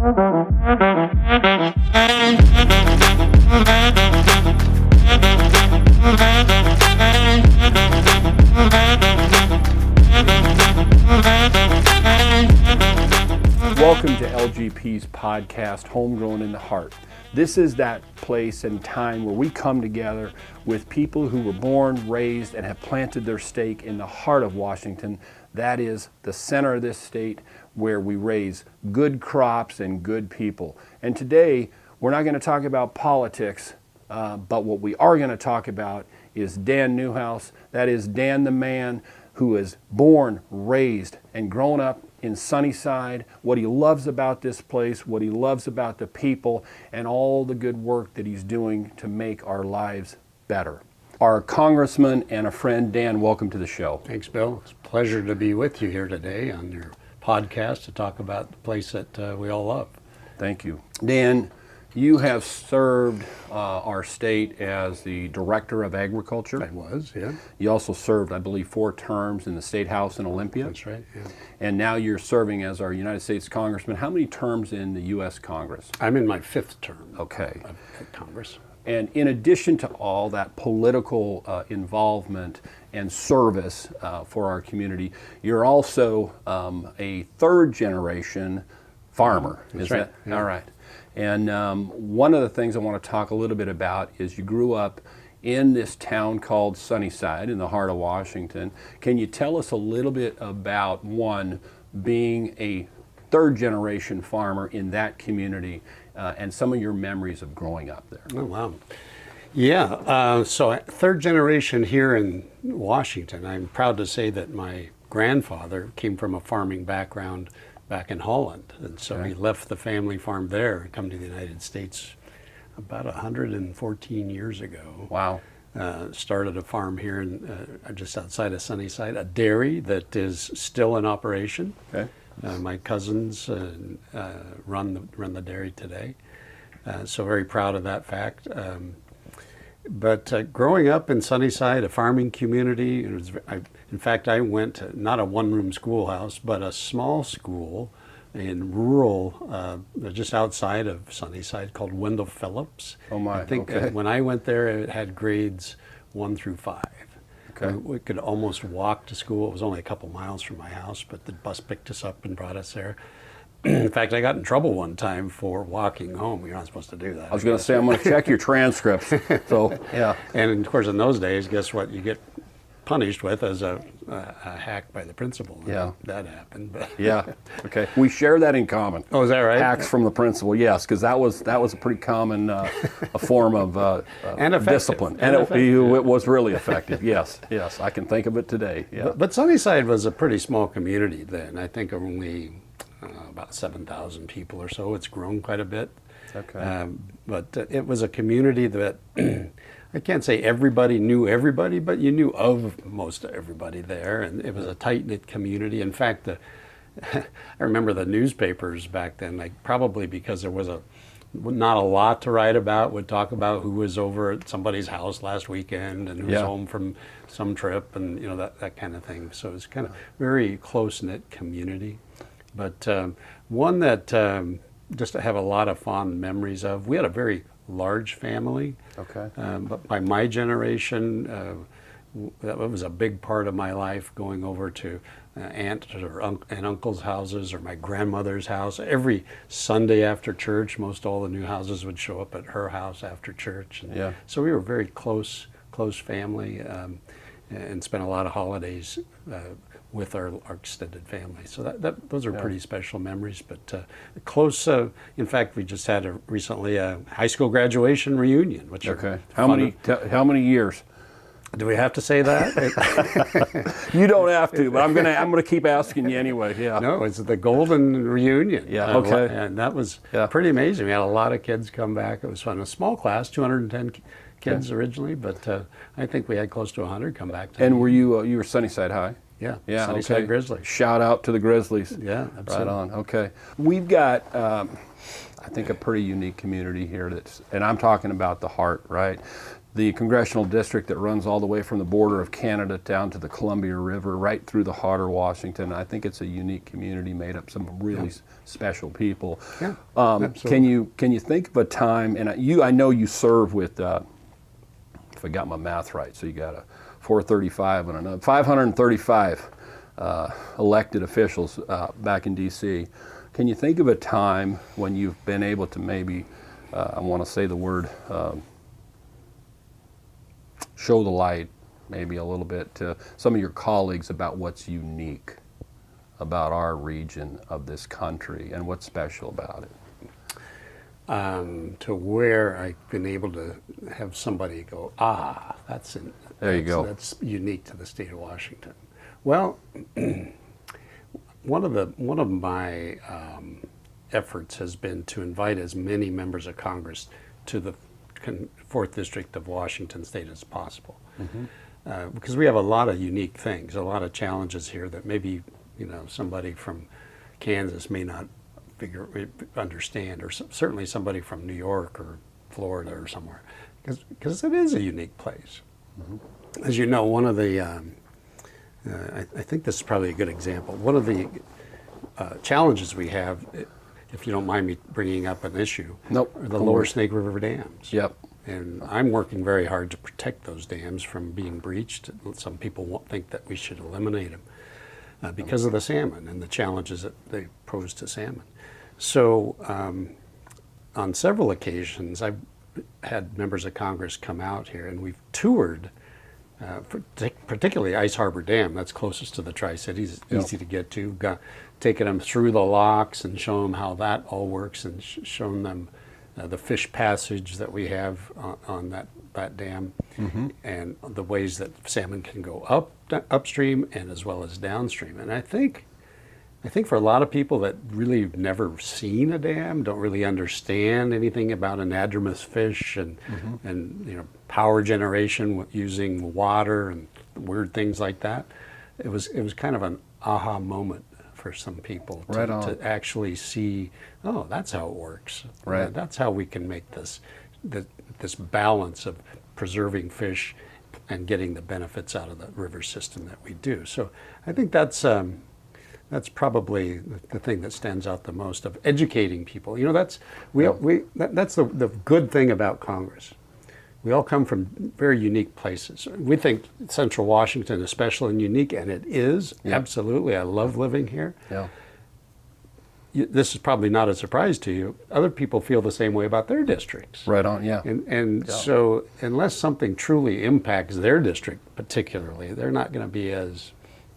Welcome to LGP's podcast, Homegrown in the Heart. This is that place and time where we come together with people who were born, raised, and have planted their stake in the heart of Washington. That is the center of this state where we raise good crops and good people. And today, we're not going to talk about politics, but what we are going to talk about is Dan Newhouse. That is Dan the man who is born, raised, and grown up in Sunnyside, what he loves about this place, what he loves about the people, and all the good work that he's doing to make our lives better. Our Congressman and a friend, Dan, welcome to the show. Thanks, Bill. It's a pleasure to be with you here today on your podcast to talk about the place that we all love. Thank you. Dan, you have served our state as the Director of Agriculture. I was, yeah. You also served, I believe, 4 terms in the State House in Olympia. That's right, yeah. And now you're serving as our United States Congressman. How many terms in the U.S. Congress? I'm in my 5th term Okay. of Congress. And in addition to all that political involvement and service for our community, you're also a 3rd-generation farmer. That's right. Yeah. All right. And one of the things I want to talk a little bit about is you grew up in this town called Sunnyside in the heart of Washington. Can you tell us a little bit about, one, being a 3rd-generation farmer in that community and some of your memories of growing up there? Oh, wow. Yeah, so 3rd generation here in Washington. I'm proud to say that my grandfather came from a farming background back in Holland. And so he left the family farm there and come to the United States about 114 years ago. Wow. Started a farm here in, just outside of Sunnyside, a dairy that is still in operation. Okay. My cousins run the dairy today. So very proud of that fact. But growing up in Sunnyside, a farming community, in fact, I went to not a one-room schoolhouse, but a small school in rural, just outside of Sunnyside called Wendell Phillips. Oh my, I think okay. When I went there, it had grades 1 through 5. Okay. We could almost walk to school. It was only a couple miles from my house, but the bus picked us up and brought us there. In fact, I got in trouble one time for walking home. You're not supposed to do that. I was going to say, I'm going to check your transcripts. So, yeah. And of course, in those days, guess what you get punished with as a hack by the principal. Yeah. That happened. But Yeah. Okay. We share that in common. Oh, is that right? Hacks from the principal, yes, because that was a pretty common a form of And discipline, and it was really effective. Yes, yes, I can think of it today. Yeah. But Sunnyside was a pretty small community then. I think only about 7,000 people or so. It's grown quite a bit. Okay. But it was a community that I can't say everybody knew everybody, but you knew of most everybody there, and it was a tight-knit community. In fact, I remember the newspapers back then, like probably because there was not a lot to write about, would talk about who was over at somebody's house last weekend and who was home from some trip, and that kind of thing. So it was kind of very close-knit community. But one that just to have a lot of fond memories of. We had a very large family. Okay. But by my generation, that was a big part of my life, going over to aunt and uncle's houses or my grandmother's house. Every Sunday after church, most all the new houses would show up at her house after church. And so we were a very close family and spent a lot of holidays with our extended family. So those are pretty special memories, but close. In fact, we just had recently a high school graduation reunion, which How many years? Do we have to say that? You don't have to, but I'm gonna keep asking you anyway. Yeah. No, it's the golden reunion. Yeah. Okay. And that was pretty amazing. We had a lot of kids come back. It was fun. A small class, 210 kids originally, but I think we had close to 100 come back. And were you were Sunnyside High? Yeah. Sunnyside Grizzlies. Shout out to the Grizzlies. Yeah, absolutely. Right on. Okay. We've got, I think, a pretty unique community here and I'm talking about the heart, right? the congressional district that runs all the way from the border of Canada down to the Columbia River, right through the heart of Washington. I think it's a unique community made up of some really special people. Yeah, absolutely. Can you think of a time, and I know you serve with, if I got my math right, so you got a 435 and another 535 elected officials back in D.C. Can you think of a time when you've been able to maybe, I want to say the word, show the light maybe a little bit to some of your colleagues about what's unique about our region of this country and what's special about it? To where I've been able to have somebody go, that's unique to the state of Washington. Well, one of my efforts has been to invite as many members of Congress to the 4th District of Washington State as possible, because we have a lot of unique things, a lot of challenges here that maybe somebody from Kansas may not understand, or certainly somebody from New York or Florida or somewhere, because it is a unique place. As you know, one of the I think this is probably a good example. One of the challenges we have, if you don't mind me bringing up an issue, are the lower Snake River dams. Yep. And I'm working very hard to protect those dams from being breached. Some people think that we should eliminate them because of the salmon and the challenges that they pose to salmon. So on several occasions, I've had members of Congress come out here, and we've toured particularly Ice Harbor Dam, that's closest to the Tri-Cities, easy to get to. Taken them through the locks and shown them how that all works, and shown them the fish passage that we have on that dam, and the ways that salmon can go upstream and as well as downstream. And I think for a lot of people that really have never seen a dam, don't really understand anything about anadromous fish and power generation using water and weird things like that, it was kind of an aha moment for some people to actually see, oh, that's how it works. Right. That's how we can make this balance of preserving fish and getting the benefits out of the river system that we do. So I think that's probably the thing that stands out the most, of educating people. That's the good thing about Congress. We all come from very unique places. We think Central Washington is special and unique, and it is, absolutely. I love living here. Yeah. This is probably not a surprise to you. Other people feel the same way about their districts. Right on, yeah. So unless something truly impacts their district particularly, they're not going to be as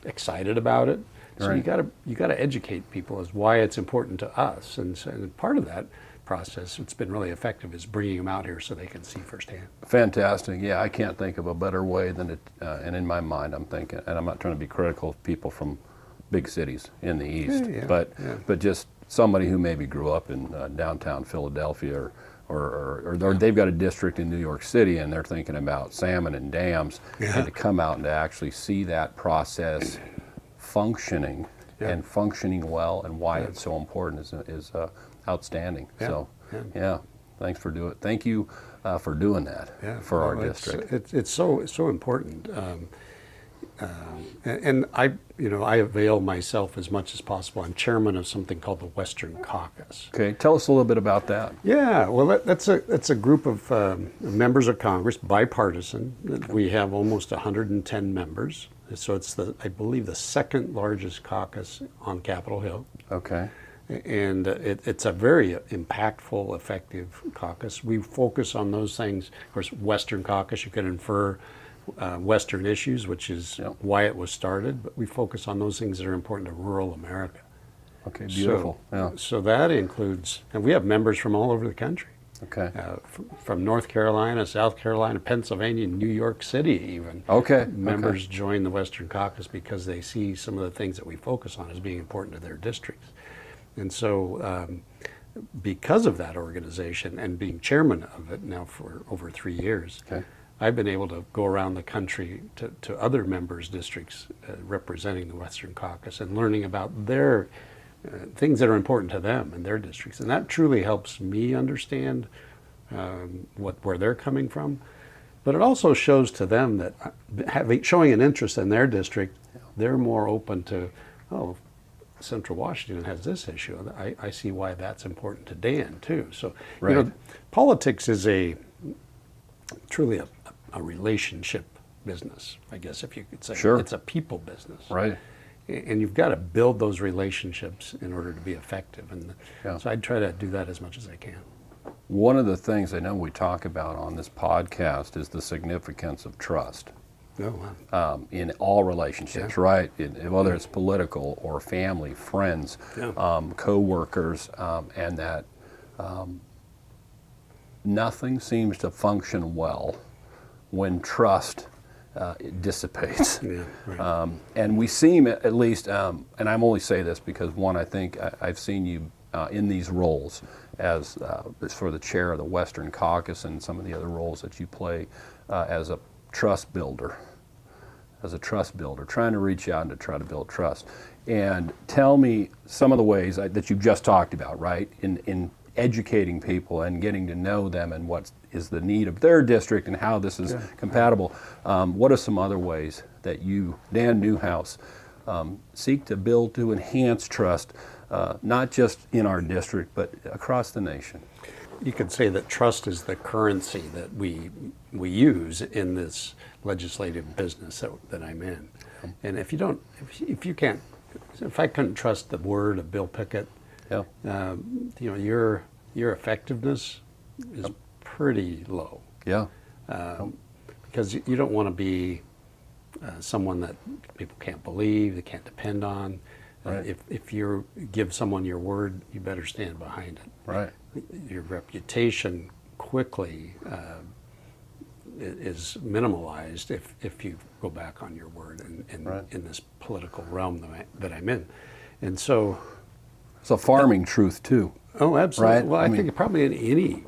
excited about it. So you got to educate people as why it's important to us, and part of that process, it's been really effective, is bringing them out here so they can see firsthand. Fantastic. Yeah, I can't think of a better way than it. And in my mind, I'm thinking, and I'm not trying to be critical of people from big cities in the East, but just somebody who maybe grew up in downtown Philadelphia, or they've got a district in New York City and they're thinking about salmon and dams, and to come out and to actually see that process functioning and functioning well, and why it's so important is outstanding. So thanks for doing it. Thank you for doing that for our district. It's so important. And I avail myself as much as possible. I'm chairman of something called the Western Caucus. Okay, tell us a little bit about that. Yeah, well, that's a group of members of Congress, bipartisan. We have almost 110 members. So it's I believe the second largest caucus on Capitol Hill. Okay. And it's a very impactful, effective caucus. We focus on those things. Of course, Western Caucus, you can infer Western issues, which is why it was started, but we focus on those things that are important to rural America. Okay, beautiful. So that includes, and we have members from all over the country. Okay. From North Carolina, South Carolina, Pennsylvania, New York City even. Okay. Members join the Western Caucus because they see some of the things that we focus on as being important to their districts. And so because of that organization and being chairman of it now for over 3 years, I've been able to go around the country to other members' districts representing the Western Caucus and learning about their things that are important to them and their districts. And that truly helps me understand where they're coming from. But it also shows to them that showing an interest in their district, they're more open to, oh, Central Washington has this issue. I see why that's important to Dan too. So, Right. politics is truly a relationship business, I guess, if you could say. Sure. It's a people business. Right. And you've got to build those relationships in order to be effective. And so I try to do that as much as I can. One of the things I know we talk about on this podcast is the significance of trust. Oh, wow. In all relationships, right? Whether it's political or family, friends, co-workers, and that nothing seems to function well when trust dissipates. Yeah, right. And we seem, at least, and I'm only say this because one, I think I've seen you in these roles as for the chair of the Western Caucus and some of the other roles that you play as a trust builder. Trying to reach out and to try to build trust. And tell me some of the ways that you've just talked about, right? In educating people and getting to know them and what is the need of their district and how this is compatible. What are some other ways that you, Dan Newhouse, seek to build to enhance trust, not just in our district, but across the nation? You could say that trust is the currency that we use in this legislative business that I'm in. And if I couldn't trust the word of Bill Pickett, your effectiveness is pretty low. Yeah. Because you don't want to be someone that people can't believe, they can't depend on. Right. If you give someone your word, you better stand behind it. Right. Your reputation quickly is minimalized if you go back on your word in this political realm that I'm in. And so it's a farming truth too. Oh, absolutely. Right? Well, I think probably in any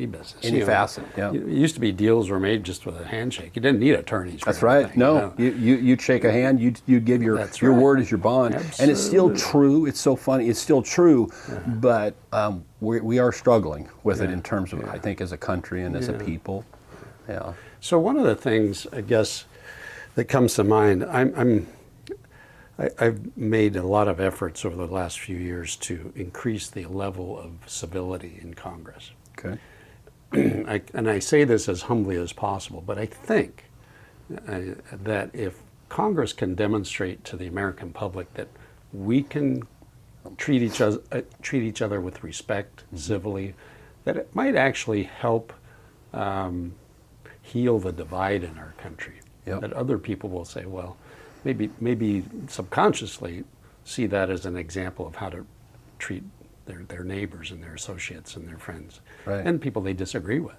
business, any facet. Yeah. It used to be deals were made just with a handshake. You didn't need attorneys. That's right. Anything, No, you'd shake a hand. You give your word as your bond, Absolutely. and it's still true. It's so funny. It's still true, but we are struggling with it in terms of I think as a country and as a people. Yeah. So one of the things I guess that comes to mind, I've made a lot of efforts over the last few years to increase the level of civility in Congress. Okay. And I say this as humbly as possible, but I think that if Congress can demonstrate to the American public that we can treat each other with respect, civilly, that it might actually help heal the divide in our country. Yep. That other people will say, well, maybe subconsciously see that as an example of how to treat their neighbors and their associates and their friends and people they disagree with.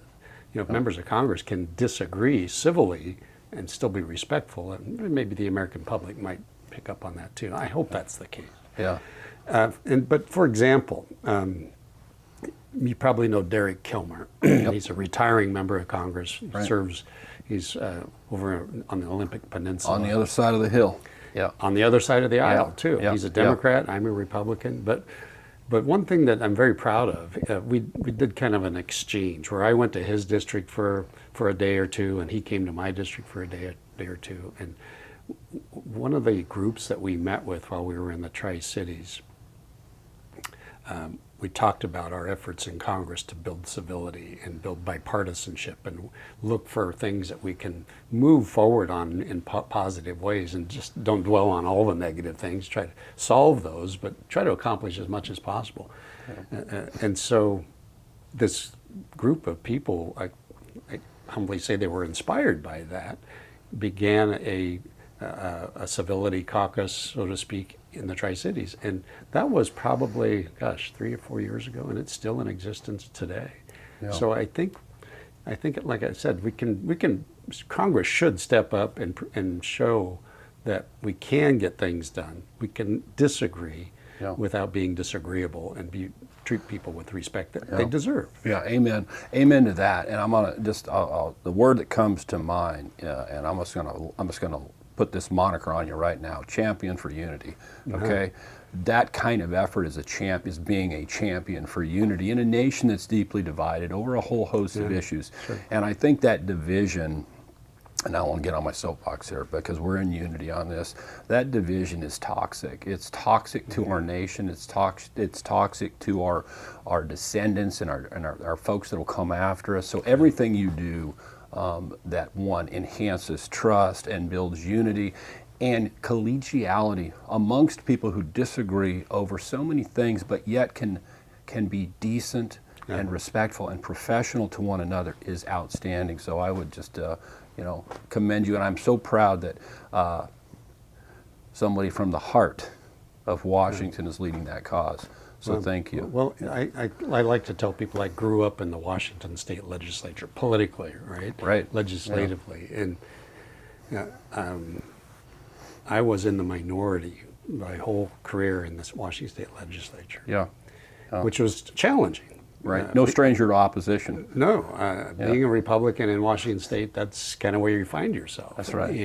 If members of Congress can disagree civilly and still be respectful, and maybe the American public might pick up on that too. I hope that's the case. Yeah. But for example, you probably know Derek Kilmer. He's a retiring member of Congress. He serves. He's over on the Olympic Peninsula. On the other side of the hill. Yeah. On the other side of the aisle too. Yeah. He's a Democrat. I'm a Republican. But one thing that I'm very proud of, we did kind of an exchange where I went to his district for a day or two, and he came to my district for a day or two. And one of the groups that we met with while we were in the Tri-Cities, we talked about our efforts in Congress to build civility and build bipartisanship and look for things that we can move forward on in positive ways, and just don't dwell on all the negative things. Try to solve those, but try to accomplish as much as possible. And so this group of people, I humbly say they were inspired by that, began a civility caucus, so to speak, in the Tri-Cities. And that was probably, 3 or 4 years ago, and it's still in existence today. Yeah. So I think, like I said, Congress should step up and show that we can get things done. We can disagree without being disagreeable and treat people with respect that they deserve. Yeah, amen. Amen to that. And I'm gonna just the word that comes to mind, and I'm just gonna put this moniker on you right now, champion for unity, okay? That kind of effort is being a champion for unity in a nation that's deeply divided over a whole host of issues. Sure. And I think that division, and I don't want to get on my soapbox here because we're in unity on this, that division is toxic. It's toxic to our nation. It's toxic to our descendants and our folks that will come after us. So everything you do that one enhances trust and builds unity and collegiality amongst people who disagree over so many things, but yet can be decent and respectful and professional to one another is outstanding. So I would just commend you, and I'm so proud that somebody from the heart of Washington is leading that cause. So thank you. Well, I like to tell people I grew up in the Washington State Legislature politically, right? Right. Legislatively, and I was in the minority my whole career in this Washington State Legislature. Yeah. Which was challenging. Right. No stranger to opposition. No. Being a Republican in Washington State, that's kind of where you find yourself. That's right.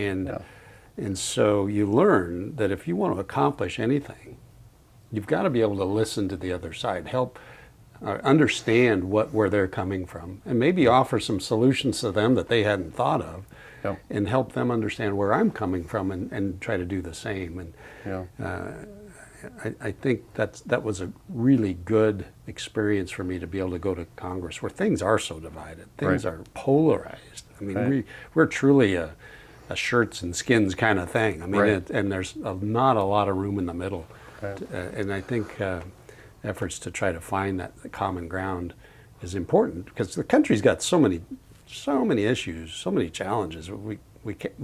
And so you learn that if you want to accomplish anything, you've got to be able to listen to the other side, help understand where they're coming from, and maybe offer some solutions to them that they hadn't thought of, and help them understand where I'm coming from and try to do the same. And I think that was a really good experience for me to be able to go to Congress where things are so divided, things are polarized. I mean, we're truly a shirts and skins kind of thing. I mean, and there's not a lot of room in the middle. And I think efforts to try to find that common ground is important because the country's got so many issues, so many challenges. We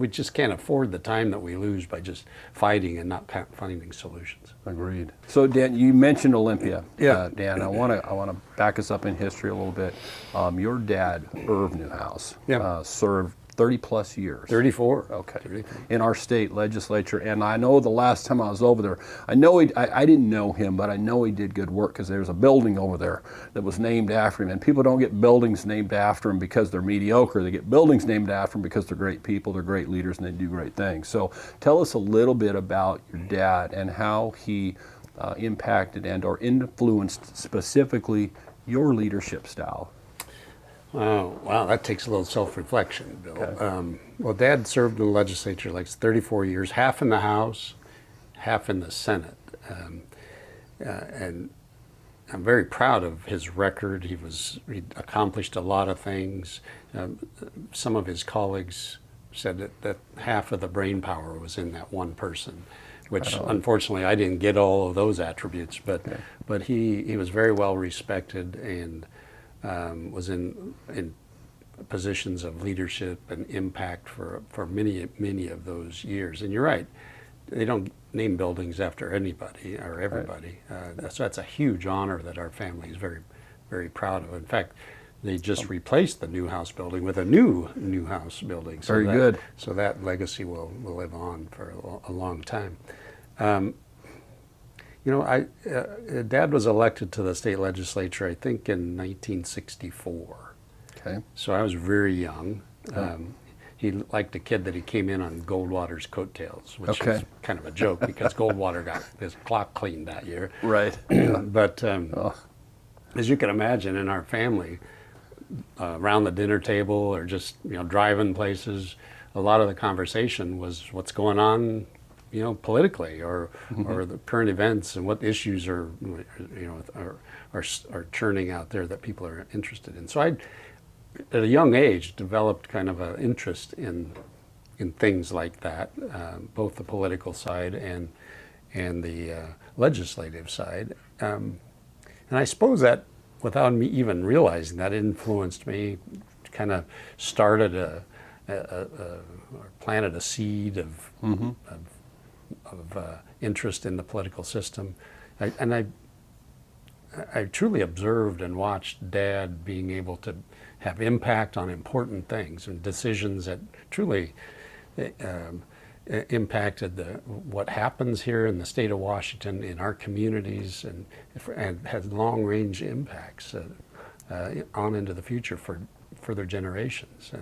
just can't afford the time that we lose by just fighting and not finding solutions. Agreed. So Dan, you mentioned Olympia. Yeah. Dan, I want to back us up in history a little bit. Your dad, Irv Newhouse, served 30 plus years. 34. Okay. 34. In our state legislature, and I know the last time I was over there, I didn't know him, but I know he did good work because there's a building over there that was named after him. And people don't get buildings named after him because they're mediocre. They get buildings named after him because they're great people, they're great leaders, and they do great things. So tell us a little bit about your dad and how he impacted and or influenced specifically your leadership style. Oh, wow, that takes a little self-reflection, Bill. Okay. Well, Dad served in the legislature like 34 years, half in the House, half in the Senate. And I'm very proud of his record. He accomplished a lot of things. Some of his colleagues said that half of the brain power was in that one person, which unfortunately I didn't get all of those attributes, but he was very well respected and was in positions of leadership and impact for many of those years. And you're right, they don't name buildings after anybody or everybody. So that's a huge honor that our family is very, very proud of. In fact, they just replaced the Newhouse building with a new Newhouse building. So very good. So that legacy will live on for a long time. Dad was elected to the state legislature, I think, in 1964. Okay. So I was very young. He liked a kid that he came in on Goldwater's coattails, which is kind of a joke because Goldwater got his clock cleaned that year. Right. But as you can imagine, in our family, around the dinner table or just driving places, a lot of the conversation was what's going on politically or the current events and what issues are churning out there that people are interested in. So I, at a young age, developed kind of an interest in things like that, both the political side and the legislative side. And I suppose that, without me even realizing that, influenced me, kind of started or planted a seed of interest in the political system. I truly observed and watched Dad being able to have impact on important things and decisions that truly impacted what happens here in the state of Washington, in our communities, and has long-range impacts on into the future for further generations.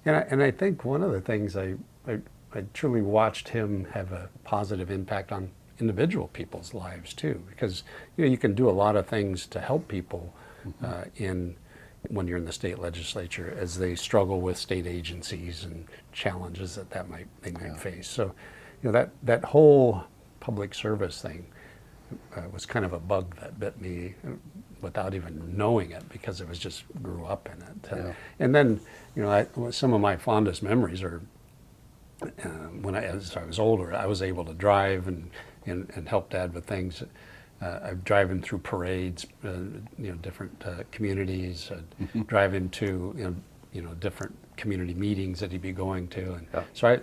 And I think one of the things I I truly watched him have a positive impact on individual people's lives too, because you can do a lot of things to help people when you're in the state legislature as they struggle with state agencies and challenges that they might face. So that whole public service thing was kind of a bug that bit me without even knowing it, because it was just grew up in it. And then some of my fondest memories are as I was older, I was able to drive and help Dad with things. I've driven through parades, different communities, driving to different community meetings that he'd be going to, and so I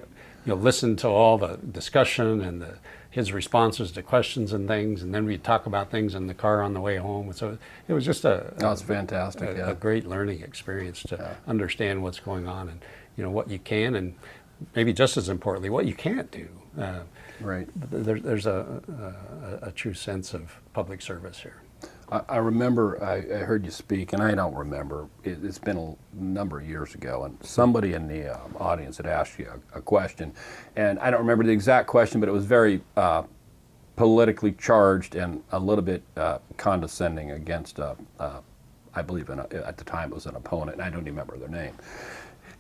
listened to all the discussion and his responses to questions and things, and then we'd talk about things in the car on the way home. So it was just it's fantastic, a great learning experience to understand what's going on and what you can, and maybe just as importantly, what you can't do. Right. There's a true sense of public service here. I remember I heard you speak, and I don't remember. It's been a number of years ago, and somebody in the audience had asked you a question, and I don't remember the exact question, but it was very politically charged and a little bit condescending against, I believe at the time it was an opponent, and I don't even remember their name.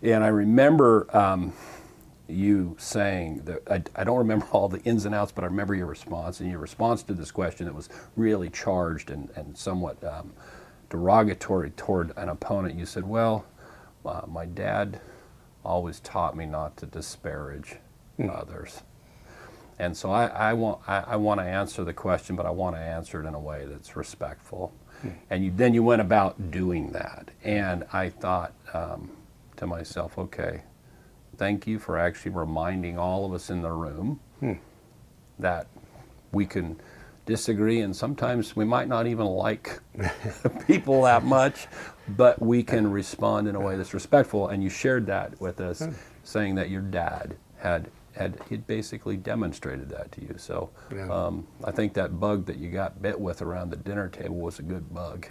And I remember you saying that, I don't remember all the ins and outs, but I remember your response, and your response to this question that was really charged and somewhat derogatory toward an opponent. You said, well, my dad always taught me not to disparage others. And so I want to answer the question, but I want to answer it in a way that's respectful. And then you went about doing that. And I thought to myself, okay, thank you for actually reminding all of us in the room that we can disagree, and sometimes we might not even like people that much, but we can respond in a way that's respectful. And you shared that with us, saying that your dad he'd basically demonstrated that to you. So I think that bug that you got bit with around the dinner table was a good bug.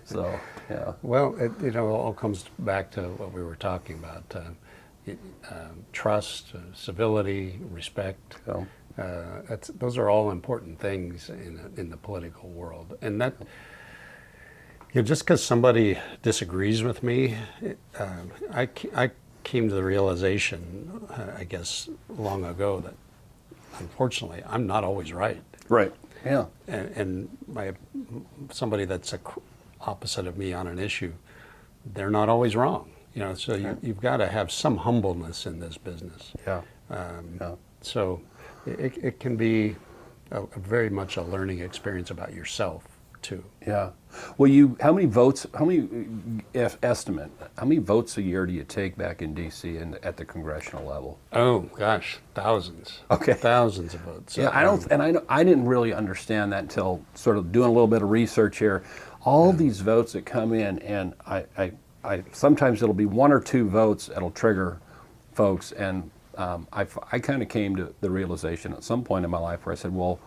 So yeah. Well, it all comes back to what we were talking about. Trust, civility, respect. Those are all important things in the political world. And that, just because somebody disagrees with me, I came to the realization, I guess, long ago that unfortunately I'm not always right. Right. Yeah. And somebody that's opposite of me on an issue, they're not always wrong. So you've got to have some humbleness in this business. Yeah. So it can be very much a learning experience about yourself too. Yeah. Well, how many votes a year do you take back in D.C. at the congressional level? Oh gosh, thousands. Okay. Thousands of votes. Yeah, I didn't really understand that until sort of doing a little bit of research here. All these votes that come in, and I sometimes it'll be one or two votes that'll trigger folks, and I kind of came to the realization at some point in my life where I said, well,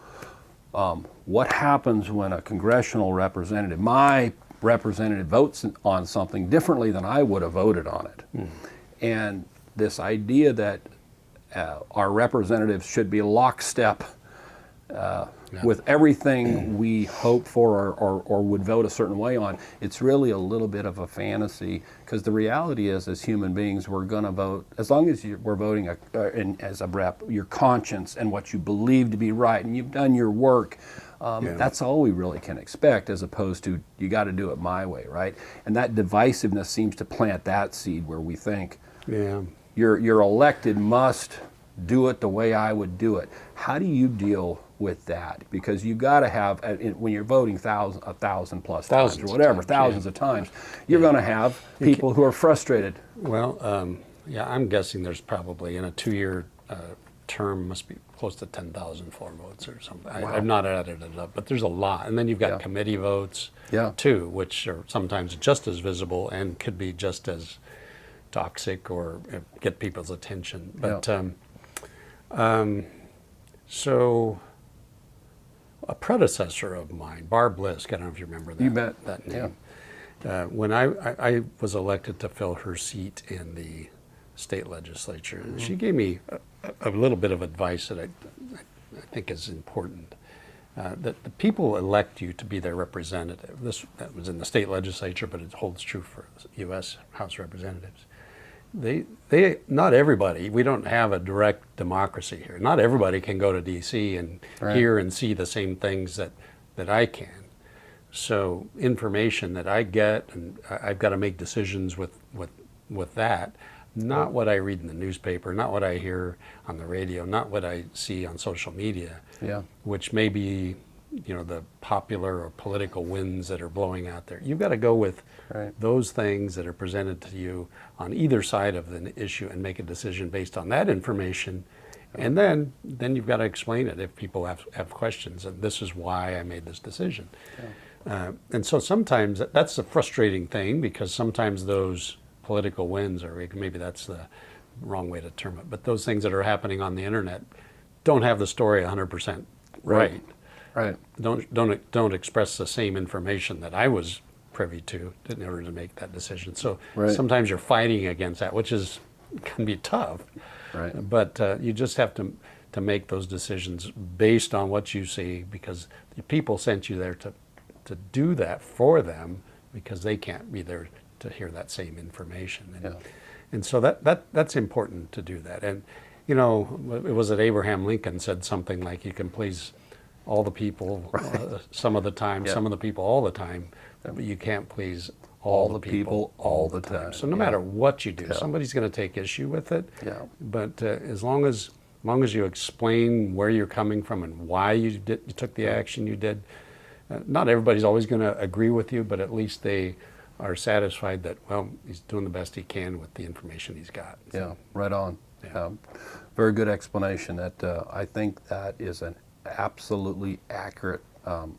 what happens when a congressional representative, my representative, votes on something differently than I would have voted on it? And this idea that our representatives should be lockstep with everything we hope for or would vote a certain way on, it's really a little bit of a fantasy, because the reality is, as human beings, we're going to vote, as long as we're voting as a rep, your conscience and what you believe to be right, and you've done your work. That's all we really can expect, as opposed to, you got to do it my way, right? And that divisiveness seems to plant that seed where we think, your elected must do it the way I would do it. How do you deal with that? Because you've got to have, when you're voting 1,000 plus times or whatever, thousands of times, you're going to have people who are frustrated. Well, I'm guessing there's probably in a 2-year term must be close to 10,000 floor votes or something. Wow. I've not added it up, but there's a lot. And then you've got committee votes too, which are sometimes just as visible and could be just as toxic or get people's attention. But so a predecessor of mine, Barb Lisk, I don't know if you remember that. You bet. That name. When I was elected to fill her seat in the state legislature. She gave me a little bit of advice that I think is important. That the people elect you to be their representative. That was in the state legislature, but it holds true for U.S. House Representatives. They not everybody. We don't have a direct democracy here. Not everybody can go to D.C. and hear and see the same things that I can. So information that I get, and I've got to make decisions with that. Not what I read in the newspaper, not what I hear on the radio, not what I see on social media, which may be, the popular or political winds that are blowing out there. You've got to go with those things that are presented to you on either side of the issue and make a decision based on that information. And then you've got to explain it if people have questions, and this is why I made this decision. And so sometimes that's a frustrating thing, because sometimes those political winds, or maybe that's the wrong way to term it, but those things that are happening on the internet don't have the story 100% right. Don't express the same information that I was privy to in order to make that decision. So sometimes you're fighting against that, which can be tough. But you just have to make those decisions based on what you see, because the people sent you there to do that for them, because they can't be there to hear that same information. And so that's important to do that. And it was that Abraham Lincoln said something like, you can please all the people some of the time, some of the people all the time, but you can't please all the people all the time. So no matter what you do, somebody's going to take issue with it. But as long as you explain where you're coming from and why you took the action you did, not everybody's always going to agree with you, but at least they are satisfied that, well, he's doing the best he can with the information he's got. So, right on. Very good explanation. That I think that is an absolutely accurate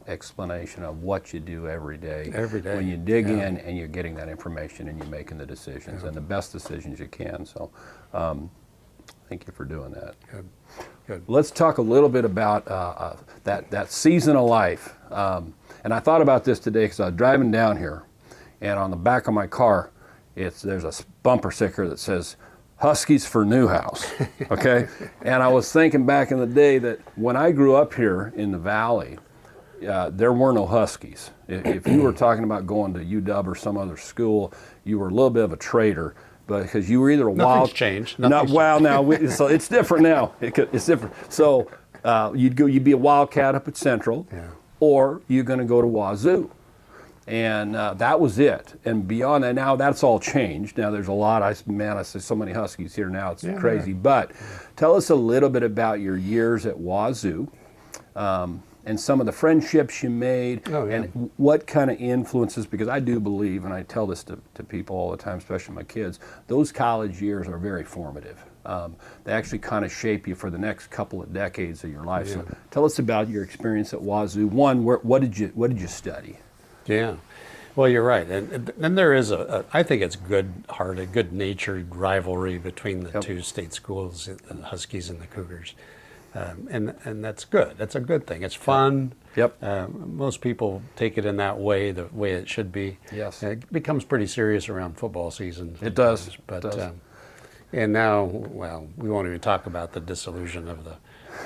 explanation of what you do every day. When you dig in and you're getting that information and you're making the decisions and the best decisions you can. So thank you for doing that. Good. Let's talk a little bit about that season of life. And I thought about this today because I was driving down here, and on the back of my car, there's a bumper sticker that says, Huskies for Newhouse, okay? And I was thinking back in the day that when I grew up here in the Valley, there were no Huskies. If you were talking about going to UW or some other school, you were a little bit of a traitor, because you were either a Nothing's changed. So it's different now. It's different. So you'd be a Wildcat up at Central, or you're going to go to Wazoo. And that was it. And beyond that, now that's all changed. Now there's a lot. I see so many Huskies here now. It's crazy. But tell us a little bit about your years at Wazoo, and some of the friendships you made, and what kind of influences, because I do believe, and I tell this to people all the time, especially my kids, those college years are very formative. They actually kind of shape you for the next couple of decades of your life. So tell us about your experience at Wazoo. One, what did you study? Yeah, well, you're right, and there is I think it's good-hearted, good-natured rivalry between the two state schools, the Huskies and the Cougars, and that's good. That's a good thing. It's fun. Most people take it in that way, the way it should be. It becomes pretty serious around football season. It does. But and now, well, we won't even talk about the dissolution of the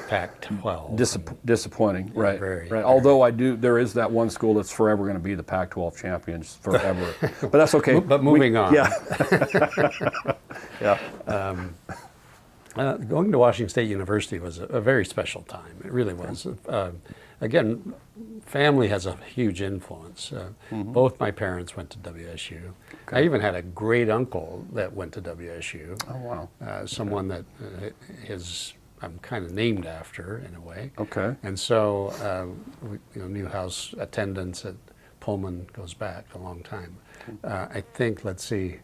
Pac-12. Disappointing, right? Very. Although there is that one school that's forever going to be the Pac-12 champions forever, but that's okay. But moving on. Going to Washington State University was a very special time. It really was. Again, family has a huge influence. Both my parents went to WSU. I even had a great uncle that went to WSU. Oh, wow. Someone that I'm kind of named after in a way. And so, Newhouse attendance at Pullman goes back a long time. I think, let's see,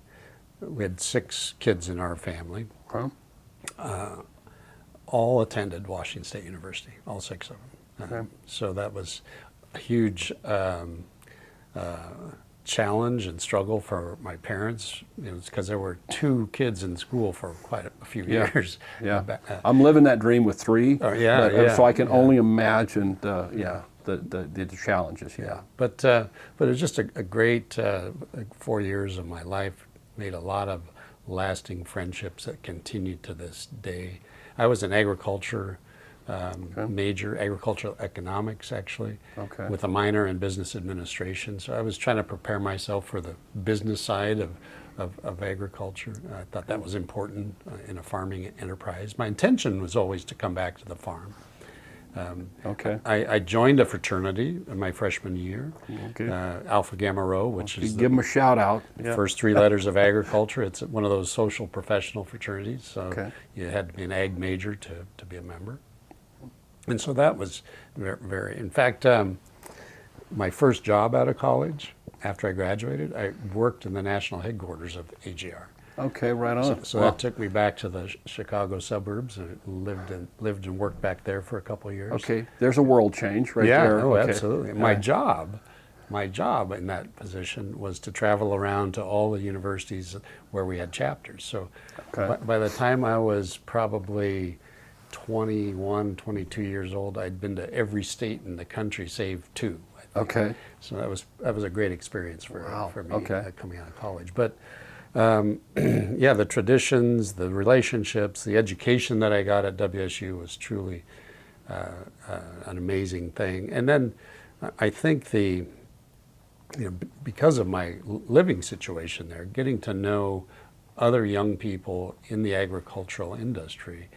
we had 6 kids in our family. All attended Washington State University, all 6 of them. So that was a huge challenge and struggle for my parents, because there were 2 kids in school for quite a few years. I'm living that dream with 3. So I can only imagine the challenges. But it was just a great 4 years of my life. Made a lot of lasting friendships that continue to this day. I was an agriculture major, agricultural economics actually, with a minor in business administration. So I was trying to prepare myself for the business side of agriculture. I thought that was important in a farming enterprise. My intention was always to come back to the farm. I joined a fraternity in my freshman year, Alpha Gamma Rho, which is give them a shout out. First three letters of agriculture. It's one of those social professional fraternities, so you had to be an ag major to be a member. And so that was very in fact, my first job out of college, after I graduated, I worked in the national headquarters of AGR. Okay, right on. So that took me back to the Chicago suburbs and lived and worked back there for a couple of years. Okay, there's a world change right there. Oh, absolutely. My job in that position was to travel around to all the universities where we had chapters. So by the time I was probably 21, 22 years old, I'd been to every state in the country save 2. I think. So that was a great experience for me coming out of college. But the traditions, the relationships, the education that I got at WSU was truly an amazing thing. And then I think because of my living situation there, getting to know other young people in the agricultural industry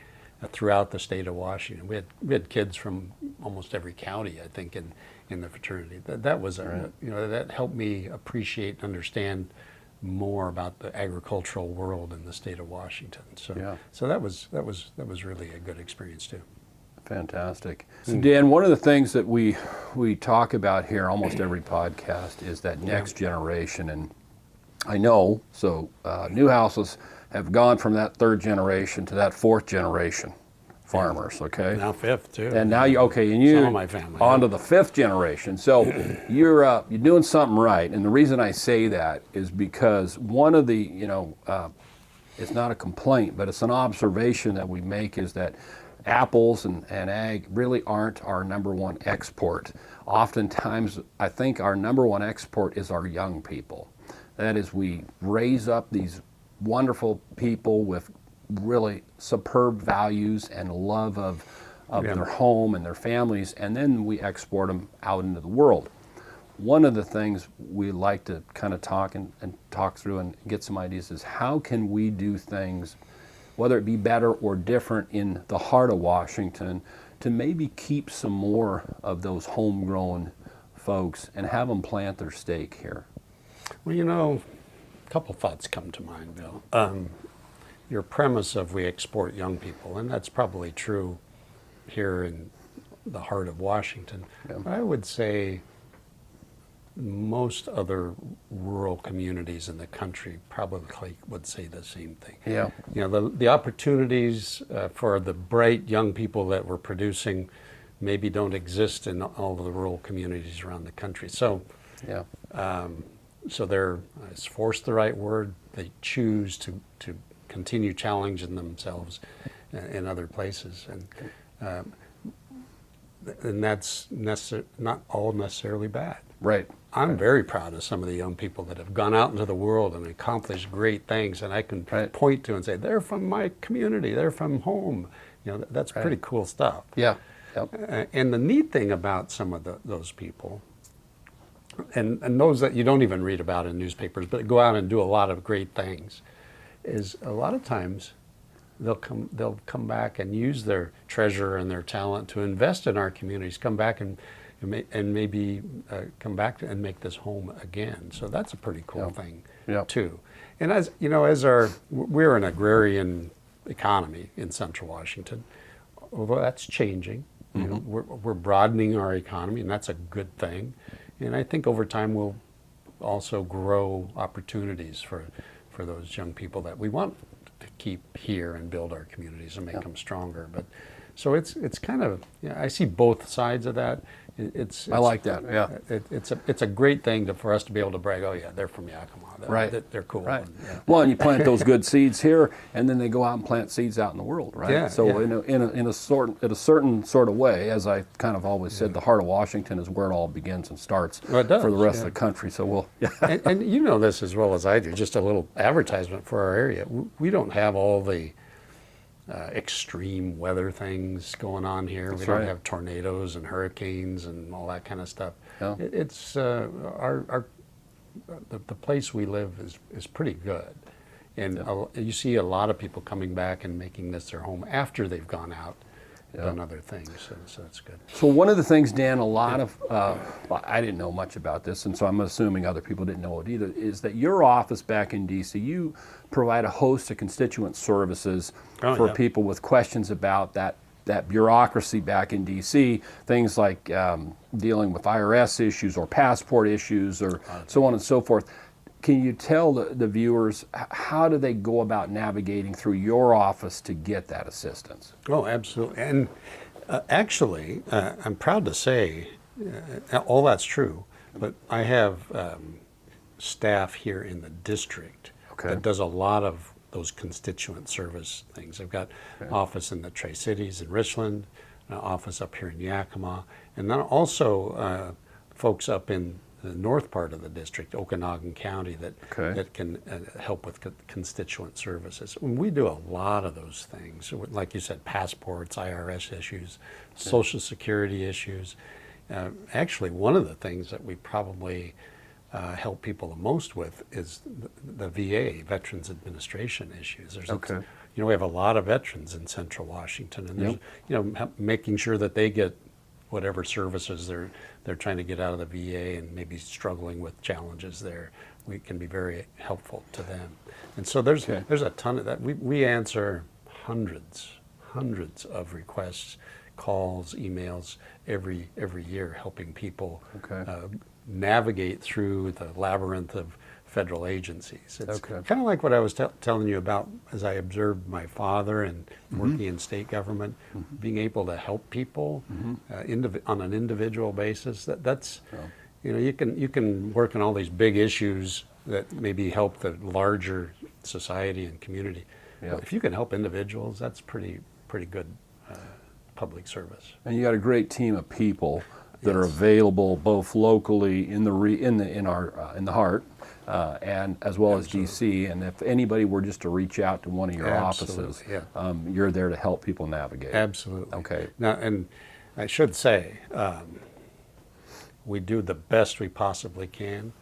throughout the state of Washington. We had kids from almost every county, I think, in the fraternity. That was that helped me appreciate and understand more about the agricultural world in the state of Washington. So that was really a good experience too. Fantastic. So Dan, one of the things that we talk about here almost every podcast is that next generation, and I know Newhouses have gone from that 3rd generation to that 4th generation farmers, okay? Now 5th too. And now and you some of my family on to the 5th generation. So you're doing something right, and the reason I say that is because one of the it's not a complaint, but it's an observation that we make is that apples and ag really aren't our #1 export. Oftentimes, I think our #1 export is our young people. That is, we raise up these wonderful people with really superb values and love of their home and their families, and then we export them out into the world. One of the things we like to kind of talk through and get some ideas is how can we do things, whether it be better or different in the heart of Washington, to maybe keep some more of those homegrown folks and have them plant their stake here. Well, a couple thoughts come to mind, Bill. Your premise of we export young people, and that's probably true here in the heart of Washington. But I would say most other rural communities in the country probably would say the same thing. The opportunities for the bright young people that we're producing maybe don't exist in all of the rural communities around the country. So they're, is force the right word? They choose to continue challenging themselves in other places, and that's not all necessarily bad. Right. I'm very proud of some of the young people that have gone out into the world and accomplished great things, and I can point to and say they're from my community, they're from home. That's pretty cool stuff. And the neat thing about some of those people, and those that you don't even read about in newspapers, but go out and do a lot of great things, is a lot of times they'll come back and use their treasure and their talent to invest in our communities, come back and maybe come back and make this home again. So that's a pretty cool thing too. And as you know, we're an agrarian economy in Central Washington, although that's changing. We're broadening our economy, and that's a good thing. And I think over time we'll also grow opportunities for those young people that we want to keep here and build our communities and make them stronger. But So it's kind of, I see both sides of that. I like that. Yeah. It's a great thing for us to be able to brag. Oh yeah, they're from Yakima. Right. They're cool. Right. And, yeah. Well, and you plant those good seeds here, and then they go out and plant seeds out in the world, right? Yeah, So yeah. in a certain sort of way, as I kind of always said, the heart of Washington is where it all begins and starts Well, it does, for the rest yeah. of the country. So we'll. Yeah. And you know this as well as I do. Just a little advertisement for our area. We don't have all the extreme weather things going on here. That's we don't right. have tornadoes and hurricanes and all that kind of stuff. Yeah. It's the place we live is pretty good, and you see a lot of people coming back and making this their home after they've gone out and done other things. So that's good. So one of the things, Dan, a lot of, well, I didn't know much about this, and so I'm assuming other people didn't know it either, is that your office back in D.C., you provide a host of constituent services for people with questions about that bureaucracy back in D.C., things like dealing with IRS issues or passport issues or so on and so forth. Can you tell the viewers how do they go about navigating through your office to get that assistance? Oh, absolutely. And actually, I'm proud to say all that's true, but I have staff here in the district that does a lot of those constituent service things. I've got office in the Tri-Cities in Richland, an office up here in Yakima, and then also folks up in the north part of the district, Okanagan County, that can help with constituent services. And we do a lot of those things, like you said, passports, IRS issues, Social Security issues. Actually, one of the things that we probably help people the most with is the VA, Veterans Administration issues. We have a lot of veterans in Central Washington, and there's, making sure that they get whatever services they're trying to get out of the VA and maybe struggling with challenges there. We can be very helpful to them. And so there's a ton of that. We answer hundreds of requests, calls, emails every year, helping people navigate through the labyrinth of federal agencies. It's kind of like what I was telling you about as I observed my father and working in state government, being able to help people on an individual basis. That's you can work on all these big issues that maybe help the larger society and community. But if you can help individuals, that's pretty good public service. And you got a great team of people that are available both locally in the heart and as well as DC. And if anybody were just to reach out to one of your offices, you're there to help people navigate. Absolutely. Okay. Now, and I should say, we do the best we possibly can.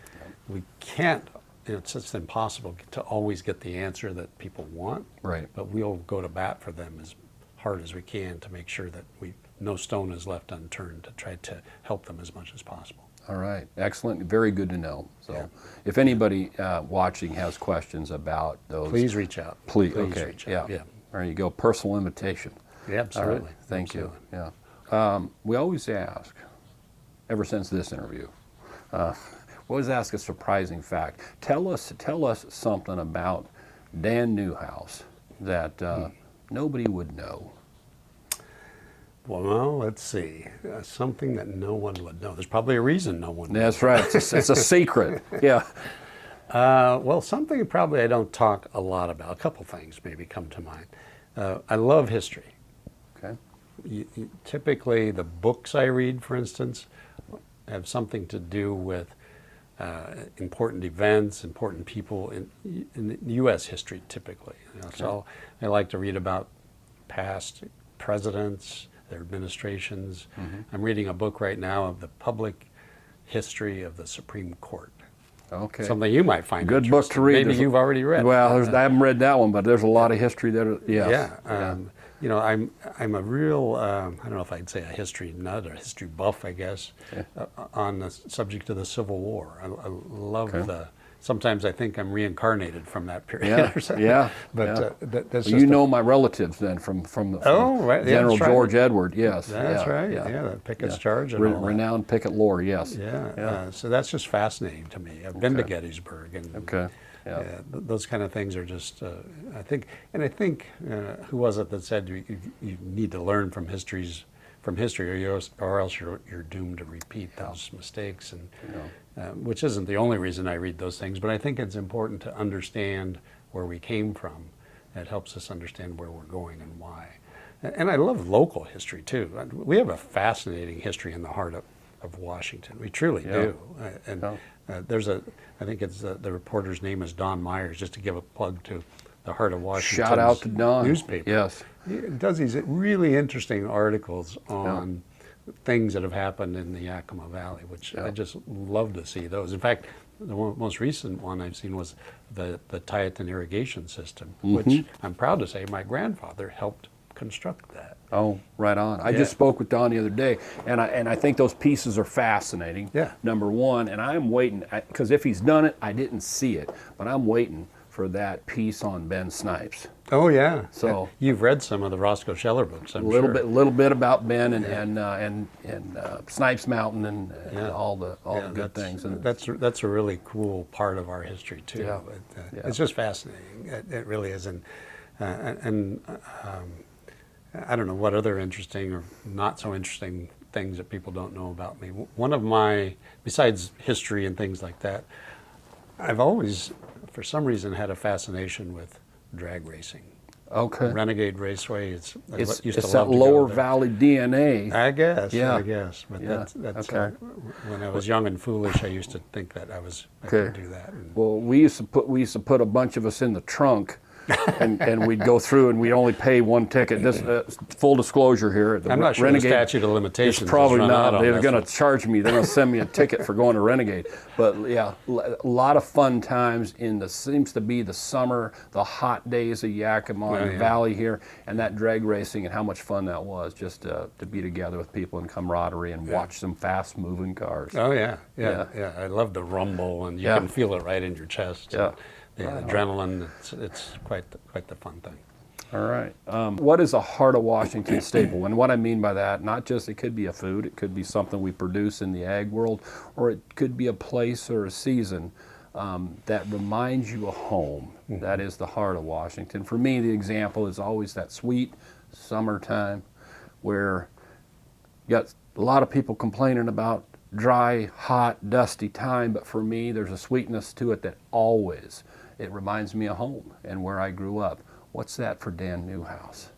We can't. It's just impossible to always get the answer that people want. Right. But we'll go to bat for them as hard as we can to make sure that no stone is left unturned to try to help them as much as possible. All right, excellent, very good to know. So if anybody watching has questions about those, please reach out. Please reach out. Yeah. There you go, personal invitation. Yeah, absolutely. All right. Thank absolutely. you. Yeah. We always ask, ever since this interview, we always ask a surprising fact. Tell us something about Dan Newhouse that nobody would know. Well, let's see. Something that no one would know. There's probably a reason no one. That's right. It's a secret. Yeah. Well, something probably I don't talk a lot about. A couple things maybe come to mind. I love history. Okay. Typically, the books I read, for instance, have something to do with important events, important people in U.S. history, typically. So I like to read about past presidents, their administrations. I'm reading a book right now of the public history of the Supreme Court. Okay. Something you might find good book to read. Maybe you've already read. Well, I haven't read that one, but there's a lot of history there. I'm a real, I don't know if I'd say a history nut or history buff, I guess, on the subject of the Civil War. I love the sometimes I think I'm reincarnated from that period. Yeah, or something. yeah. But yeah. That's Well, just you know my relatives then from right. Yeah, General that's right. George Edward. Yes, That's yeah, right. Yeah, Yeah, the Pickett's yeah. Charge and all that. Renowned picket lore. Yes. Yeah. Yeah. So that's just fascinating to me. I've been to Okay. Gettysburg, and Okay. Yeah. those kind of things are just. I think who was it that said you need to learn from history, or else you're doomed to repeat those mistakes, and which isn't the only reason I read those things, but I think it's important to understand where we came from. It helps us understand where we're going and why. And I love local history too. We have a fascinating history in the heart of Washington. We truly do. And there's I think it's the reporter's name is Don Myers, just to give a plug to the Heart of Washington. Shout out to Don. Newspaper. Yes. He does these really interesting articles on things that have happened in the Yakima Valley, which I just love to see those. In fact, the most recent one I've seen was the Tieton irrigation system, which I'm proud to say my grandfather helped construct that. Oh, right on. I just spoke with Don the other day, and I think those pieces are fascinating. Yeah. Number one, and I'm waiting, because if he's done it, I didn't see it, but I'm waiting for that piece on Ben Snipes. Oh yeah. So you've read some of the Roscoe Scheller books, I'm little sure. little bit about Ben and Snipes Mountain and all the good things. And that's a really cool part of our history too. Yeah. It's just fascinating. It really is, and I don't know what other interesting or not so interesting things that people don't know about me. One of my, besides history and things like that, I've always, for some reason, had a fascination with drag racing. Okay. Renegade Raceway. It's It's used to that love to go Lower there. Valley DNA. I guess. Yeah. I guess. But Yeah. that's Okay. When I was young and foolish, I used to think that I could do that. And Well, we used to put a bunch of us in the trunk, and we'd go through, and we'd only pay one ticket. This full disclosure here. I'm not sure Renegade, the statute of limitations. It's probably has run out not. on They're this going one. to charge me. They're going to send me a ticket for going to Renegade. But yeah, a lot of fun times seems to be the summer, the hot days of Yakima and the Valley here, and that drag racing and how much fun that was just to be together with people in camaraderie and watch some fast-moving cars. Oh yeah. I love the rumble, and you can feel it right in your chest. Yeah. The adrenaline. It's quite the fun thing. All right. What is a Heart of Washington staple? And what I mean by that, not just it could be a food, it could be something we produce in the ag world, or it could be a place or a season that reminds you of home. That is the Heart of Washington. For me, the example is always that sweet summertime where you got a lot of people complaining about dry, hot, dusty time, but for me, there's a sweetness to it that always, it reminds me of home and where I grew up. What's that for Dan Newhouse?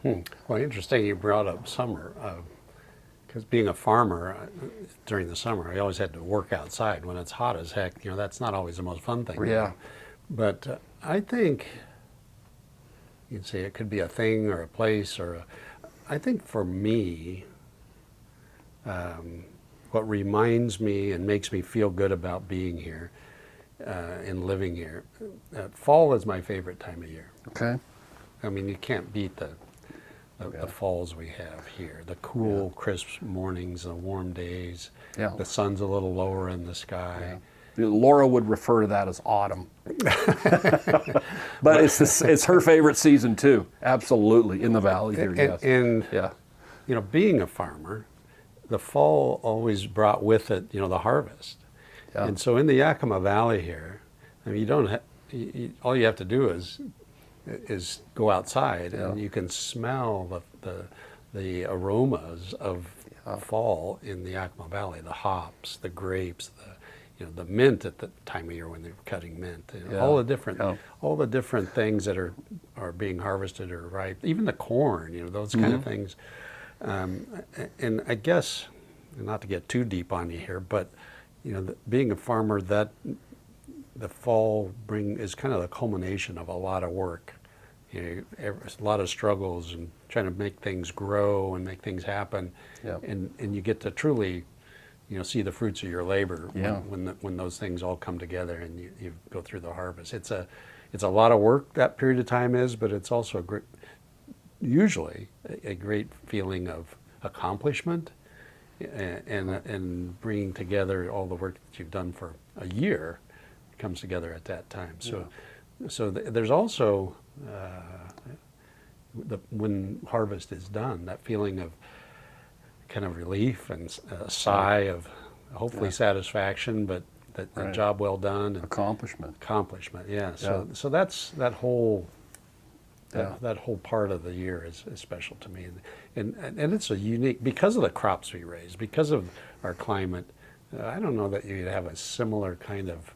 Well, interesting you brought up summer, because being a farmer during the summer, I always had to work outside when it's hot as heck. That's not always the most fun thing. Yeah. But I think you'd say it could be a thing or a place I think for me, what reminds me and makes me feel good about being here and living here, fall is my favorite time of year. Okay. I mean, you can't beat the falls we have here. The cool, crisp mornings, the warm days. Yeah. The sun's a little lower in the sky. Yeah. Laura would refer to that as autumn. But it's her favorite season too. Absolutely, in the valley here, yes. And yeah. Being a farmer, the fall always brought with it, the harvest. Yeah. And so in the Yakima Valley here, I mean, you don't all you have to do is go outside, and you can smell the aromas of fall in the Yakima Valley, the hops, the grapes, the mint at the time of year when they're cutting mint, all the different things that are being harvested or ripe, even the corn, those kind of things. And I guess, not to get too deep on you here, but being a farmer, that the fall is kind of the culmination of a lot of work. A lot of struggles and trying to make things grow and make things happen, and you get to truly, see the fruits of your labor when those things all come together and you go through the harvest. It's a lot of work that period of time is, but it's also usually a great feeling of accomplishment and bringing together all the work that you've done for a year comes together at that time. So there's also when harvest is done, that feeling of kind of relief and a sigh of hopefully satisfaction, but that a job well done and Accomplishment. Yeah. So that's that whole that whole part of the year is special to me, and it's a unique because of the crops we raise, because of our climate. I don't know that you'd have a similar kind of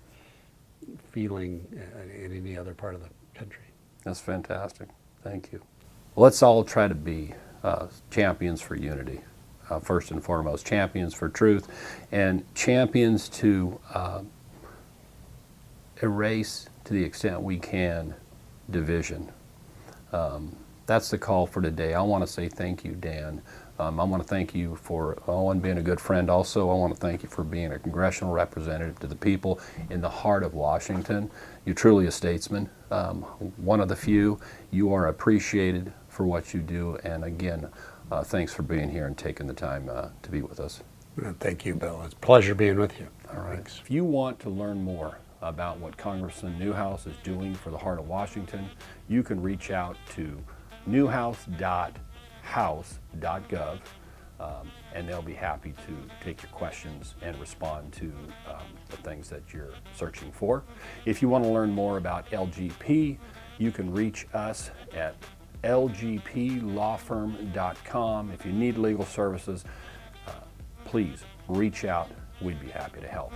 feeling in any other part of the country. That's fantastic. Thank you. Let's all try to be champions for unity. First and foremost, champions for truth, and champions to erase, to the extent we can, division. That's the call for today. I want to say thank you, Dan. I want to thank you for being a good friend. Also, I want to thank you for being a congressional representative to the people in the heart of Washington. You're truly a statesman, one of the few. You are appreciated for what you do, and again, thanks for being here and taking the time to be with us. Thank you, Bill. It's a pleasure being with you. All right. Thanks. If you want to learn more about what Congressman Newhouse is doing for the heart of Washington, you can reach out to newhouse.house.gov, and they'll be happy to take your questions and respond to the things that you're searching for. If you want to learn more about LGP, you can reach us at lgplawfirm.com. If you need legal services, please reach out. We'd be happy to help.